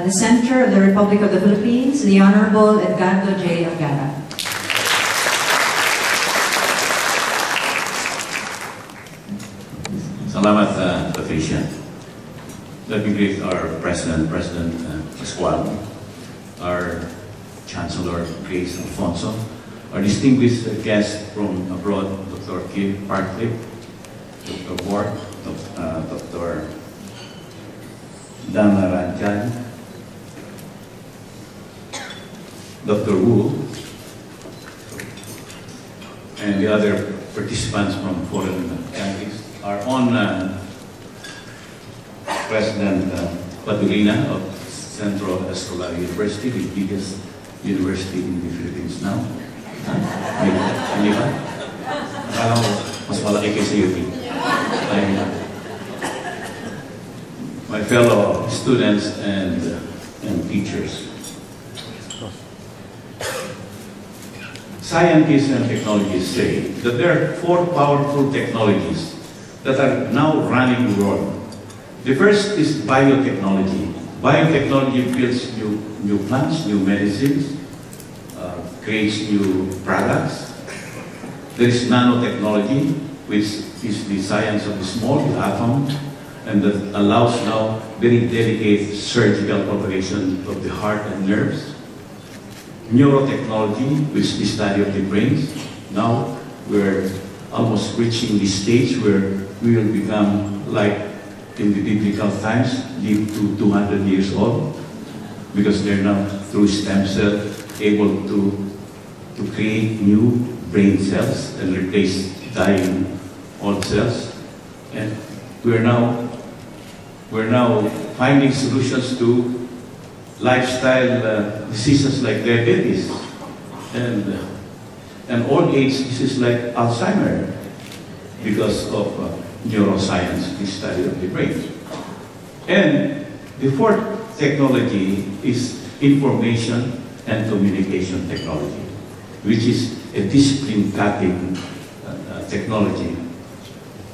the Senator of the Republic of the Philippines, the Honorable Edgardo J. Angara. Salamat, Patricia. Let me greet our President Pascual, our Chancellor Grace Alfonso, our distinguished guest from abroad, Dr. Kim Parkley, Dr. Ward, Dr. Dana Ranjan, Dr. Wu, and the other participants from foreign countries. Our own President Padurina of Central Escolar University, the biggest university in the Philippines now. Hindi ba? Akala ko, mas malaki kayo sa UP. My fellow students and teachers. Scientists and technologists say that there are 4 powerful technologies that are now running the world. The first is biotechnology. Biotechnology builds new plants, new medicines, creates new products. There is nanotechnology, which is the science of the small atom, and that allows now very delicate surgical operation of the heart and nerves. Neurotechnology, which is the study of the brains. Now we're almost reaching the stage where we will become like in the biblical times, live to 200 years old, because they're now through stem cell able to create new brain cells and replace dying old cells. And we're now finding solutions to lifestyle diseases like diabetes and old age diseases like Alzheimer because of neuroscience, the study of the brain. And the fourth technology is information and communication technology, which is a discipline-cutting technology,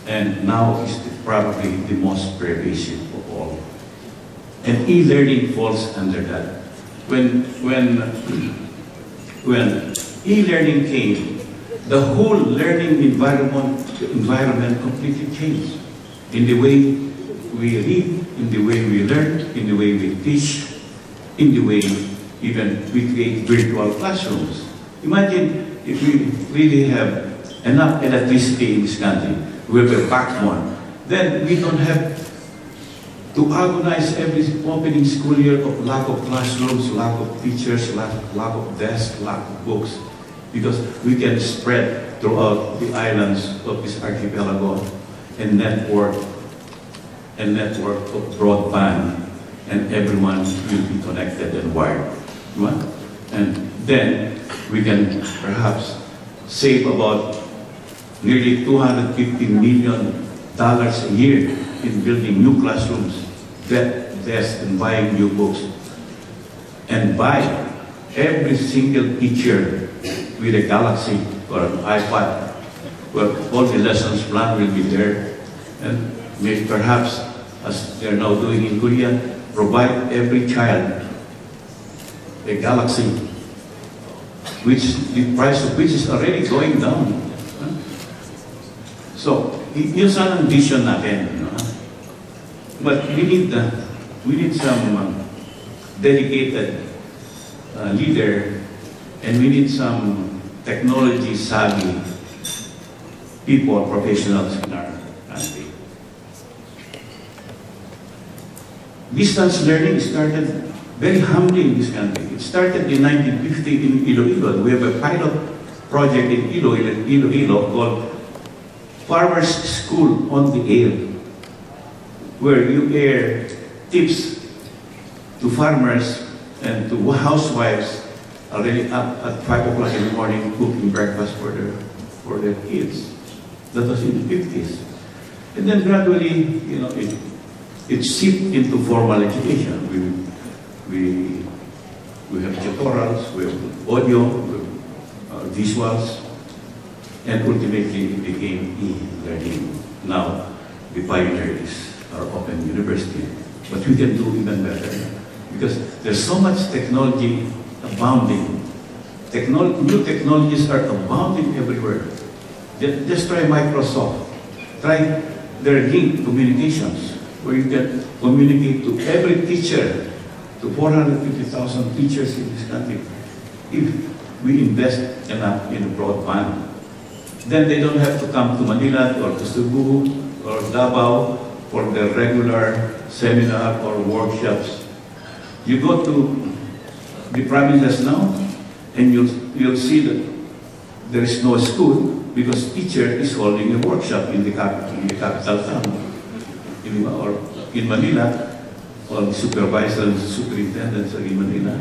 and now is probably the most pervasive of all. And e-learning falls under that. When e-learning came, the whole learning environment completely changed. In the way we read, in the way we learn, in the way we teach, in the way even we create virtual classrooms. Imagine if we really have enough electricity in this country, we have a backbone, then we don't have to agonize every opening school year of lack of classrooms, lack of teachers, lack of desks, lack of books, because we can spread throughout the islands of this archipelago and network of broadband, and everyone will be connected and wired. Right? And then we can perhaps save about nearly $250 million a year in building new classrooms, desks, and buying new books, and buy every single teacher with a Galaxy or an iPad, where all the lessons planned will be there, and maybe perhaps, as they're now doing in Korea, provide every child a Galaxy, which the price of which is already going down. So, yun ang vision natin. No? But we need some dedicated leader, and we need some technology-savvy people, professionals in our country. Distance learning started very humbly in this country. It started in 1950 in Iloilo. We have a pilot project in Iloilo called Farmers School on the Air, where you air tips to farmers and to housewives already up at 5 o'clock in the morning cooking breakfast for their kids. That was in the 50s. And then gradually, you know, it seeped into formal education. We have tutorials, we have audio, we have visuals, and ultimately it became e-learning. Now, the pioneer is our Open University. But we can do even better, because there's so much technology abounding. New technologies are abounding everywhere. Just try Microsoft. Try their link communications, where you can communicate to every teacher, to 450,000 teachers in this country. If we invest enough in broadband, then they don't have to come to Manila or to Cebu or Davao for their regular seminar or workshops. You go to the provinces now, and you'll see that there is no school because teacher is holding a workshop in the capital town, or in Manila, or the supervisor and superintendents are in Manila.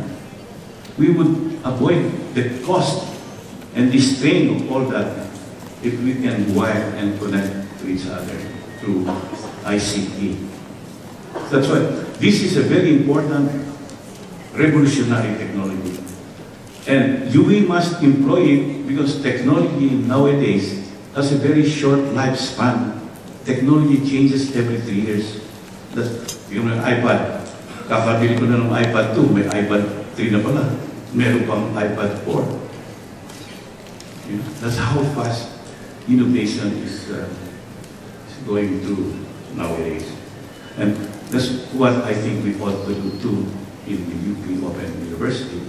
We would avoid the cost and the strain of all that if we can wire and connect to each other through ICT. That's why this is a very important revolutionary technology. And we must employ it because technology nowadays has a very short lifespan. Technology changes every 3 years. Yung iPad, kakabili ko na ng iPad 2, may iPad 3 na pala. Meron pang iPad 4. That's how fast innovation is going through nowadays. And that's what I think we ought to do too in the UP Open University.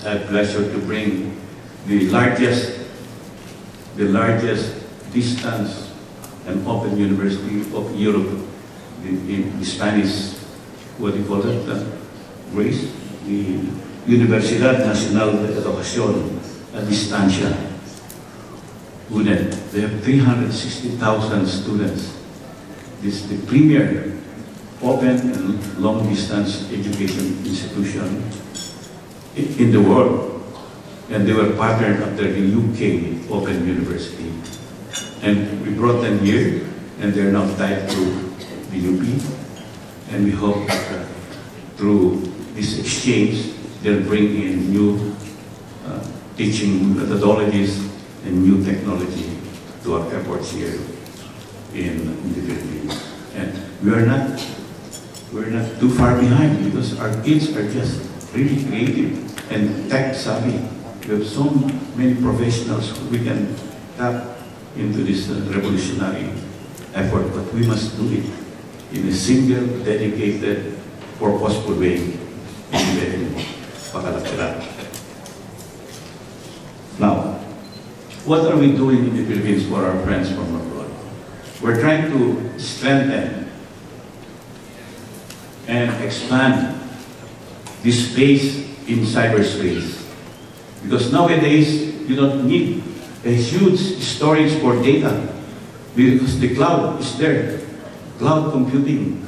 I have pleasure to bring the largest distance and open university of Europe, the Spanish, what do you call it, Grace? The Universidad Nacional de Educación a Distancia, UNED. They have 360,000 students. This is the premier open and long-distance education institution in the world. And they were partnered under the UK Open University. And we brought them here, and they're now tied to the UP. And we hope that through this exchange, they'll bring in new teaching methodologies and new technology to our efforts here in the Philippines. And we're not too far behind because our kids are just really creative and tech savvy. We have so many professionals who we can tap into this revolutionary effort, but we must do it in a single, dedicated, purposeful way. Now, what are we doing in the Philippines for our friends from abroad? We're trying to strengthen and expand this space in cyberspace. Because nowadays, you don't need a huge storage for data because the cloud is there. Cloud computing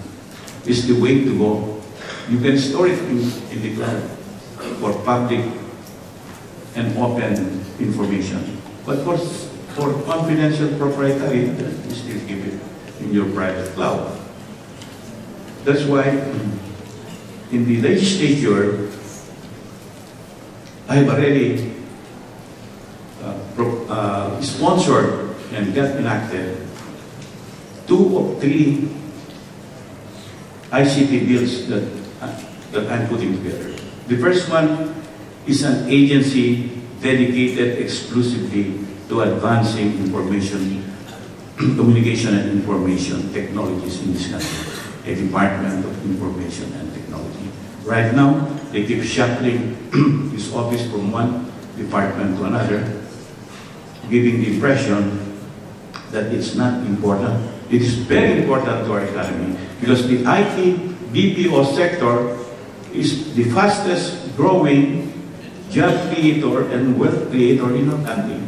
is the way to go. You can store it in the cloud for public and open information. But for confidential proprietary, you still keep it in your private cloud. That's why in the legislature, I have already sponsored and got enacted 2 of 3 ICT bills that I'm putting together. The first one is an agency dedicated exclusively to advancing communication and information technologies in this country, a Department of Information and Technology. Right now, they keep shuttling this office from one department to another, giving the impression that it's not important. It is very important to our economy because the IT BPO sector is the fastest growing job creator and wealth creator in our country.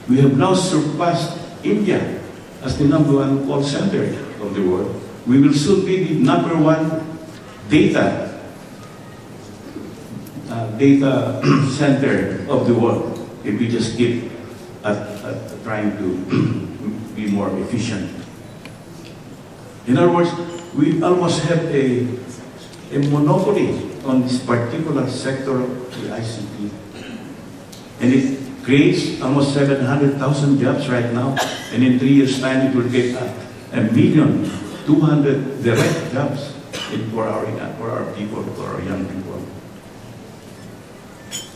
We have now surpassed India as the #1 call center of the world. We will soon be the #1 data center of the world if we just keep trying to be more efficient. In other words, we almost have a monopoly on this particular sector of the ICT. And it creates almost 700,000 jobs right now, and in 3 years' time it will get 1 million to 200 direct jobs for our people, for our young people.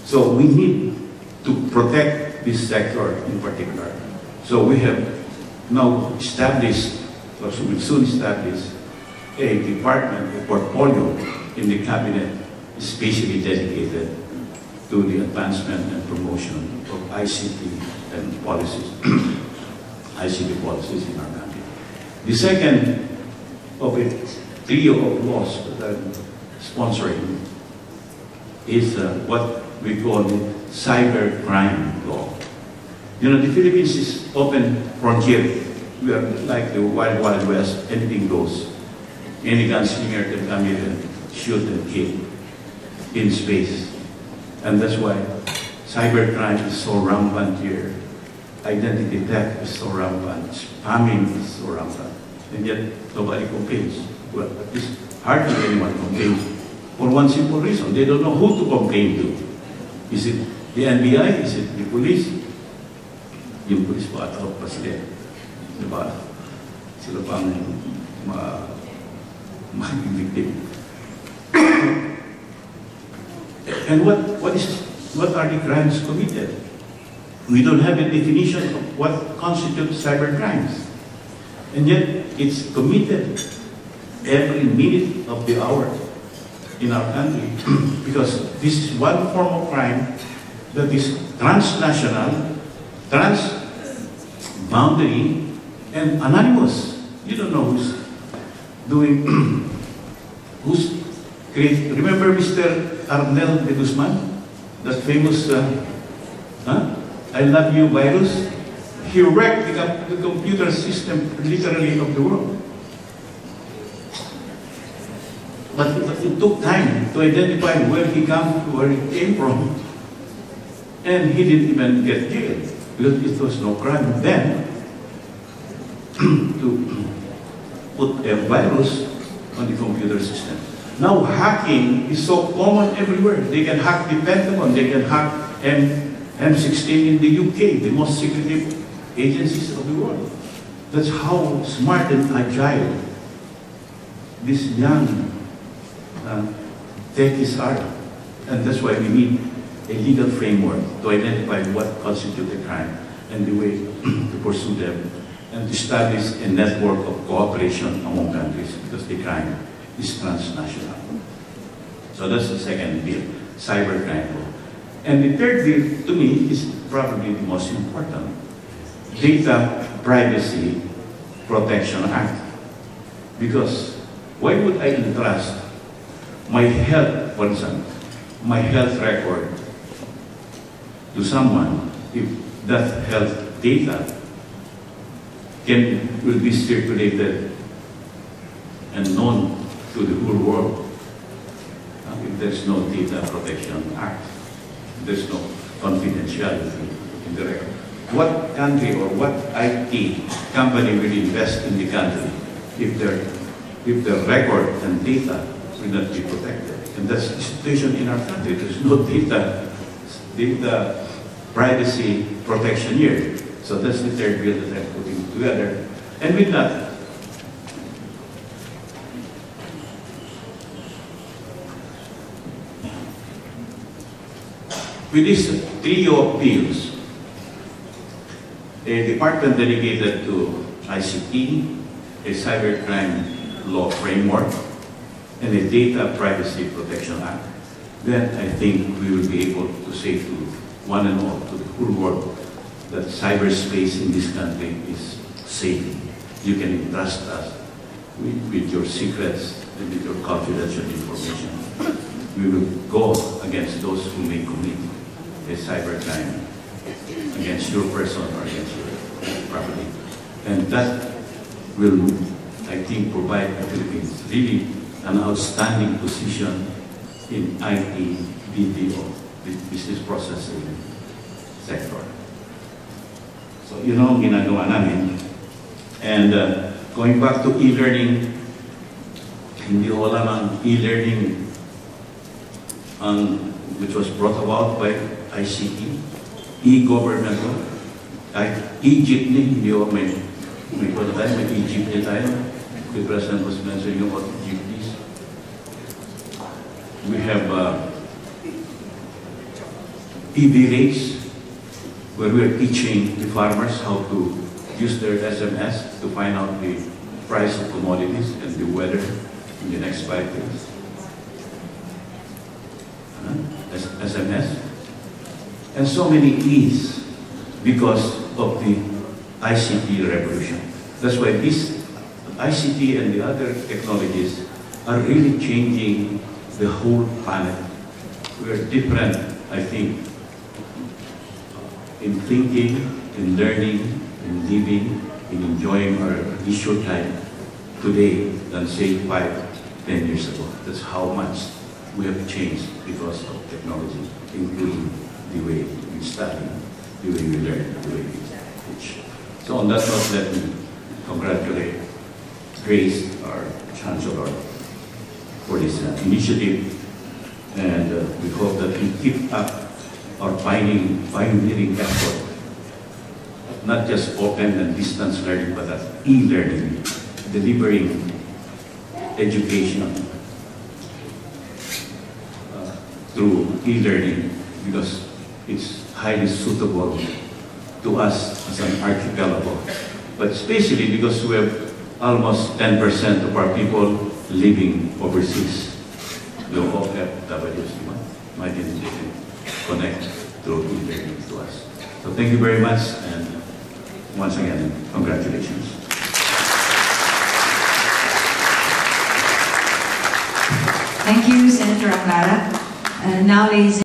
So we need to protect this sector in particular. So we have now established, or will soon establish, a department, a portfolio in the cabinet especially dedicated to the advancement and promotion of ICT and policies, ICT policies in our country. The second of a trio of laws that I'm sponsoring is what we call the cyber crime law. You know, the Philippines is open frontier. We are like the wild, wild west, anything goes. Any gunslinger can come here and shoot and kill in space. And that's why cybercrime is so rampant here. Identity theft is so rampant. Spamming is so rampant. And yet, nobody complains. Well, at least hardly anyone complains. For one simple reason, they don't know who to complain to. Is it the NBI? Is it the police? Yung police pa at pa sila. Diba? Sila pang victim. And what are the crimes committed? We don't have a definition of what constitutes cyber crimes. And yet, it's committed every minute of the hour in our country because this is one form of crime that is transnational, trans-boundary, and anonymous. You don't know who's doing, who's creating. Remember Mr. Arnel de Guzman? That famous I love you virus? He wrecked the computer system literally of the world. But it took time to identify where he came from. And he didn't even get jailed because it was no crime then to put a virus on the computer system. Now hacking is so common everywhere. They can hack the Pentagon, they can hack M16 in the UK, the most secretive agencies of the world. That's how smart and agile these young techies are. And that's why we need a legal framework to identify what constitutes a crime and the way to pursue them and to establish a network of cooperation among countries because the crime is transnational. So that's the second bill, cybercrime law. And the third bill, to me, is probably the most important, Data Privacy Protection Act. Because why would I entrust my health, for example, my health record to someone if that health data will be circulated and known to the whole world if there's no Data Protection Act, there's no confidentiality in the record. What country or what IT company will invest in the country if their record and data will not be protected? And that's the situation in our country. There's no data privacy protection here. So that's the third bill that I'm putting together. And with that, with this trio of bills, a department dedicated to ICT, a cybercrime law framework, and a Data Privacy Protection Act, then I think we will be able to say to one and all, to the whole world, that cyberspace in this country is safe. You can entrust us with your secrets and with your confidential information. We will go against those who may commit a cybercrime against your person or against your property. And that will, I think, provide the Philippines really an outstanding position in IT, BPO, the business processing sector. So, you know, ginagawa namin. And going back to e-learning, hindi wala ng e-learning which was brought about by ICT, e-government, like e-jeepney, hindi o may e-jeepney tayo. the President was mentioning about GPs. We have EV rates, where we are teaching the farmers how to use their SMS to find out the price of commodities and the weather in the next 5 days. SMS. And so many E's because of the ICT revolution. That's why this ICT and the other technologies are really changing the whole planet. We are different, I think, in thinking, in learning, in living, in enjoying our leisure time today than say 5-10 years ago. That's how much we have changed because of technology, including the way we study, the way we learn, the way we teach. So on that note, let me congratulate Grace, our Chancellor, for this initiative, and we hope that we keep up our pioneering effort, not just open and distance learning, but e-learning, delivering education through e-learning, because it's highly suitable to us as an archipelago, but especially because we have almost 10% of our people living overseas. The OFWs might connect through e-learning to us. So thank you very much, and once again, congratulations. Thank you, Senator Angara. And now, ladies